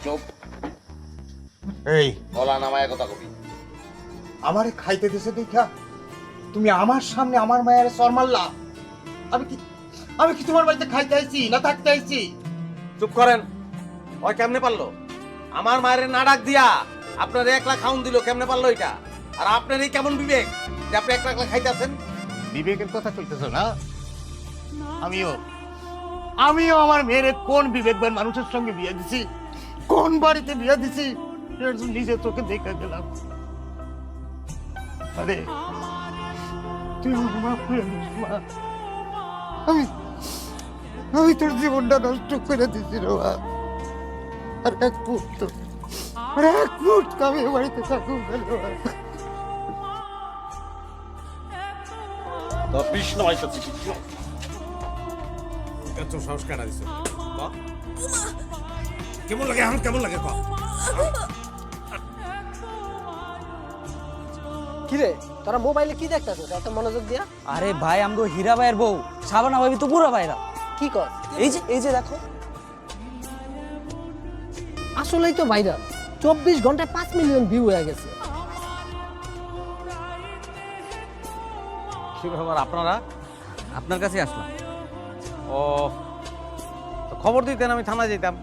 চুপ। এই গলা নামায় কথা কবি। আমারে খাইতে দিছে দেখা তুমি আমার সামনে আমার মায়ের সর মারলা। আমি কি তোমার বাড়িতে খাইতে আইছি না থাকতে আইছি? চুপ করেন। ওই কেমনে পারলো? আমার মায়ের না ডাক দিয়া আপনার 1 লাখ খাউন দিল, কেমনে পারলো এটা? আর আপনার এই কেমন বিবেক যে আপনি 1 লাখ খাইতে আছেন? বিবেকের কথা কইতেছ না? আমিও আমার মেয়ের কোন বিবেকবান মানুষের সঙ্গে বিয়ে দিছি, কোন বাড়িতে বিয়ে দিছি নিজে চোখে দেখে গেলাম। আরে তুই আমার মাফ করে দিস মা। আমি তোর জীবনটা নষ্ট করে দিছি রে মা। আর এক মুহূর্ত আমি এ বাড়িতে থাকুক না রে মা। তো কৃষ্ণ আইতাছে কৃষ্ণ। এত সাহস কাটা দিছে। কেমন লাগে এখন, কেমন লাগে কও? কিরে তোরা মোবাইলে কি দেখতাছিস এত মনোযোগ দিয়া? আরে ভাই আমগো হীরা ভাইয়ের বউ সাবানা ভাবি তো পুরো ভাইরা। কি কর? এই যে দেখো। আসলেই তো ভাইরাল, 24 ঘন্টায় 5 মিলিয়ন ভিউ হয়ে গেছে। কি ব্যাপার আপনারা? আপনার কাছে আসলাম। ও তো খবর দিতেন, আমি থানায় যেতাম।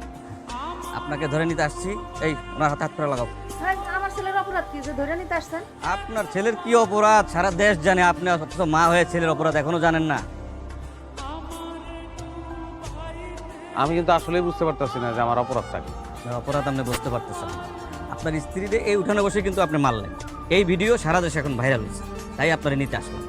আপনাকে ধরে নিতে আসছি। এই ওনার হাতে হাত করে লাগাও। ভাই আমার ছেলের অপরাধ কি যে ধরে নিতে আসছেন? আপনার ছেলের কি অপরাধ সারা দেশ জানে, আপনি অথচ মা হয়ে ছেলের অপরাধ এখনো জানেন না। আমি কিন্তু আসলেই বুঝতে পারতেছি না যে আমার অপরাধটা কি। আপনার অপরাধ আপনি বুঝতে পারতেছেন না। আপনার স্ত্রীদের এই উঠানে বসে কিন্তু আপনি মারলেন। এই ভিডিও সারা দেশে এখন ভাইরাল হয়েছে, তাই আপনারা নিতে আসলাম।